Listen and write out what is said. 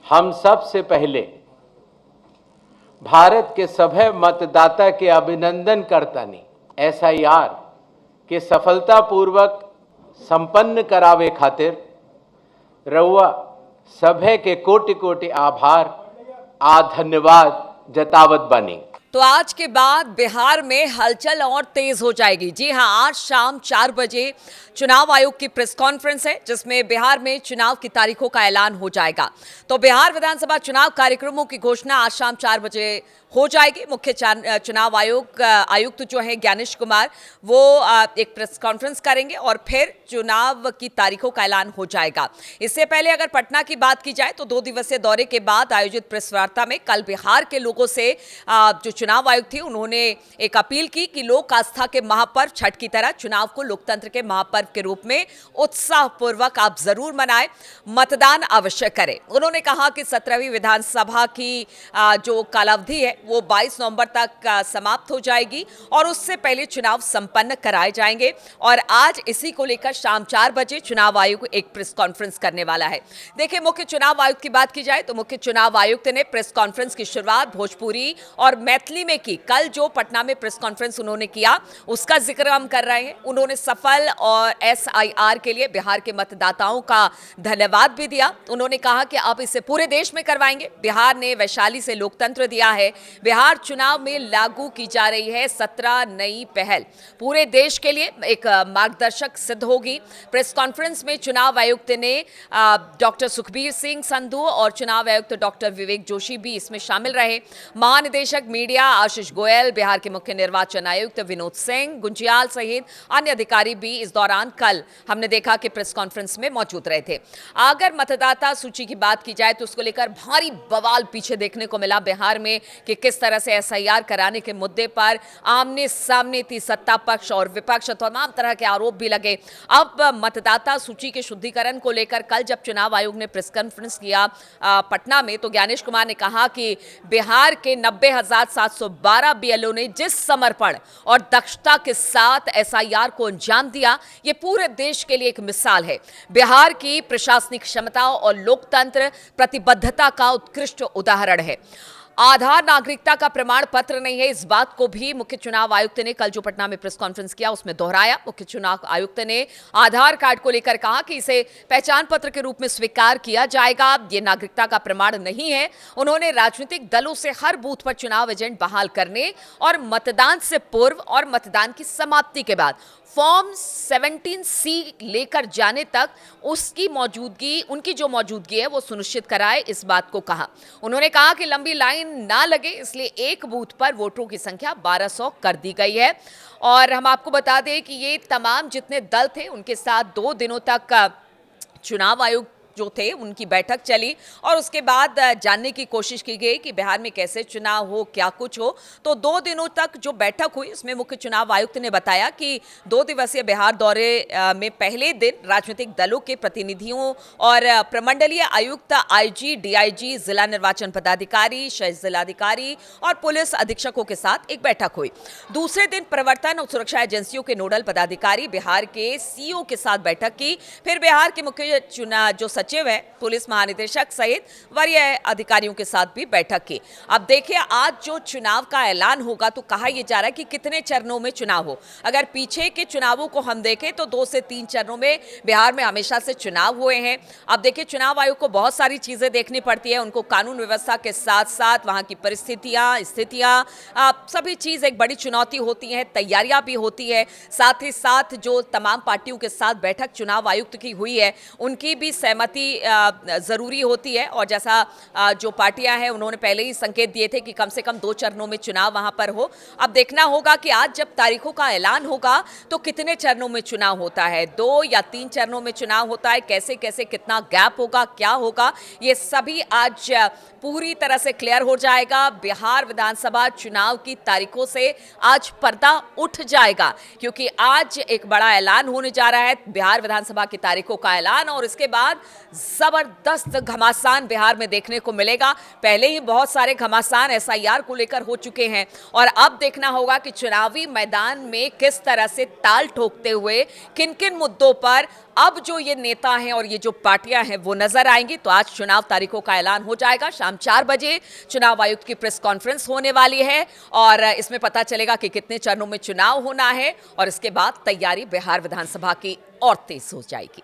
हम सबसे पहले भारत के सभे मतदाता के अभिनंदन करतानी एसआईआर के सफलतापूर्वक संपन्न करावे खातिर रउआ सभे के कोटि कोटि आभार आ धन्यवाद जतावत बानी। तो आज के बाद बिहार में हलचल और तेज हो जाएगी। जी हां, आज शाम 4 बजे चुनाव आयोग की प्रेस कॉन्फ्रेंस है, जिसमें बिहार में चुनाव की तारीखों का ऐलान हो जाएगा। तो बिहार विधानसभा चुनाव कार्यक्रमों की घोषणा आज शाम 4 बजे हो जाएगी। मुख्य चुनाव आयुक्त जो है ज्ञानेश कुमार, वो एक प्रेस कॉन्फ्रेंस करेंगे और फिर चुनाव की तारीखों का ऐलान हो जाएगा। इससे पहले अगर पटना की बात की जाए तो 2 दिवसीय दौरे के बाद आयोजित प्रेस वार्ता में कल बिहार के लोगों से जो चुनाव आयुक्त थे, उन्होंने एक अपील की कि लोक आस्था के महापर्व छठ की तरह चुनाव को लोकतंत्र के महापर्व के रूप में उत्साहपूर्वक आप जरूर मनाएं, मतदान अवश्य करें। उन्होंने कहा कि 17वीं विधानसभा की जो कालावधि है वो 22 नवंबर तक समाप्त हो जाएगी और उससे पहले चुनाव संपन्न कराए जाएंगे। और आज इसी को लेकर शाम 4 बजे चुनाव आयोग एक प्रेस कॉन्फ्रेंस करने वाला है। देखिए, मुख्य चुनाव आयुक्त की बात की जाए तो मुख्य चुनाव आयुक्त ने प्रेस कॉन्फ्रेंस की शुरुआत भोजपुरी और मैथिली में की। कल जो पटना में प्रेस कॉन्फ्रेंस उन्होंने किया उसका जिक्र हम कर रहे हैं। उन्होंने सफल और एसआईआर के लिए बिहार के मतदाताओं का धन्यवाद भी दिया। उन्होंने कहा कि अब इसे पूरे देश में करवाएंगे। बिहार ने वैशाली से लोकतंत्र दिया है। बिहार चुनाव में लागू की जा रही है 17 नई पहल, पूरे देश के लिए एक मार्गदर्शक सिद्ध होगी। प्रेस कॉन्फ्रेंस में चुनाव आयुक्त ने डॉक्टर सुखबीर सिंह संधू और चुनाव आयुक्त डॉक्टर विवेक जोशी भी इसमें शामिल रहे। महानिदेशक मीडिया आशीष गोयल, बिहार के मुख्य निर्वाचन आयुक्त विनोद सिंह गुंजियाल सहित अन्य अधिकारी भी इस दौरान कल हमने देखा कि प्रेस कॉन्फ्रेंस में मौजूद रहे थे। अगर मतदाता सूची की बात की जाए तो उसको लेकर भारी बवाल पीछे देखने को मिला बिहार में कि किस तरह से एसआईआर कराने के मुद्दे पर आमने सामने थी सत्ता पक्ष और विपक्ष, तमाम तरह के आरोप भी लगे। अब मतदाता सूची के शुद्धिकरण को लेकर कल जब चुनाव आयोग ने प्रेस कॉन्फ्रेंस किया पटना में, तो ज्ञानेश कुमार ने कहा कि बिहार के 90,712 बीएलओ ने जिस समर्पण और दक्षता के साथ एसआईआर को अंजाम दिया, ये पूरे देश के लिए एक मिसाल है। बिहार की प्रशासनिक क्षमता और लोकतंत्र प्रतिबद्धता का उत्कृष्ट उदाहरण है। आधार नागरिकता का प्रमाण पत्र नहीं है, इस बात को भी मुख्य चुनाव आयुक्त ने कल जो पटना में प्रेस कॉन्फ्रेंस किया उसमें दोहराया। मुख्य चुनाव आयुक्त ने आधार कार्ड को लेकर कहा कि इसे पहचान पत्र के रूप में स्वीकार किया जाएगा, ये नागरिकता का प्रमाण नहीं है। उन्होंने राजनीतिक दलों से हर बूथ पर चुनाव एजेंट बहाल करने और मतदान से पूर्व और मतदान की समाप्ति के बाद फॉर्म 17C लेकर जाने तक उनकी जो मौजूदगी है वो सुनिश्चित कराए, इस बात को कहा। उन्होंने कहा कि लंबी लाइन ना लगे इसलिए एक बूथ पर वोटरों की संख्या 1200 कर दी गई है। और हम आपको बता दें कि ये तमाम जितने दल थे उनके साथ 2 दिनों तक चुनाव आयोग जो थे उनकी बैठक चली और उसके बाद जानने की कोशिश की गई कि बिहार में कैसे चुनाव हो, क्या कुछ हो। तो 2 दिनों तक जो बैठक हुई उसमें मुख्य चुनाव आयुक्त ने बताया कि 2 दिवसीय बिहार दौरे में पहले दिन राजनीतिक दलों के प्रतिनिधियों और प्रमंडलीय आयुक्त, आईजी, डीआईजी, जिला निर्वाचन पदाधिकारी, शहर जिलाधिकारी और पुलिस अधीक्षकों के साथ एक बैठक हुई। दूसरे दिन प्रवर्तन और सुरक्षा एजेंसियों के नोडल पदाधिकारी, बिहार के सीईओ के साथ बैठक की। फिर बिहार के मुख्य जो सचिव है, पुलिस महानिदेशक सहित वरीय अधिकारियों के साथ भी बैठक की। अब देखिए, आज जो चुनाव का ऐलान होगा तो कहा यह जा रहा है कि कितने चरणों में चुनाव हो। अगर पीछे के चुनावों को हम देखें तो 2 से 3 चरणों में बिहार में हमेशा से चुनाव हुए हैं। अब देखिए, चुनाव आयोग को बहुत सारी चीजें देखनी पड़ती है। उनको कानून व्यवस्था के साथ साथ वहां की परिस्थितियां, स्थितियां, सभी चीज एक बड़ी चुनौती होती है, तैयारियां भी होती है। साथ ही साथ जो तमाम पार्टियों के साथ बैठक चुनाव आयुक्त की हुई है उनकी भी सहमति जरूरी होती है। और जैसा जो पार्टियां हैं उन्होंने पहले ही संकेत दिए थे कि कम से कम 2 चरणों में चुनाव वहां पर हो। अब देखना होगा कि आज जब तारीखों का ऐलान होगा तो कितने चरणों में चुनाव होता है, 2 या 3 चरणों में चुनाव होता है, कैसे कैसे कितना गैप होगा, क्या होगा, ये सभी आज पूरी तरह से क्लियर हो जाएगा। बिहार विधानसभा चुनाव की तारीखों से आज पर्दा उठ जाएगा, क्योंकि आज एक बड़ा ऐलान होने जा रहा है, बिहार विधानसभा की तारीखों का ऐलान। और इसके बाद जबरदस्त घमासान बिहार में देखने को मिलेगा। पहले ही बहुत सारे घमासान एसआईआर को लेकर हो चुके हैं और अब देखना होगा कि चुनावी मैदान में किस तरह से ताल ठोकते हुए किन किन मुद्दों पर अब जो ये नेता हैं और ये जो पार्टियां हैं वो नजर आएंगी। तो आज चुनाव तारीखों का ऐलान हो जाएगा। शाम 4 बजे चुनाव आयुक्त की प्रेस कॉन्फ्रेंस होने वाली है और इसमें पता चलेगा कि कितने चरणों में चुनाव होना है और इसके बाद तैयारी बिहार विधानसभा की और तेज हो जाएगी।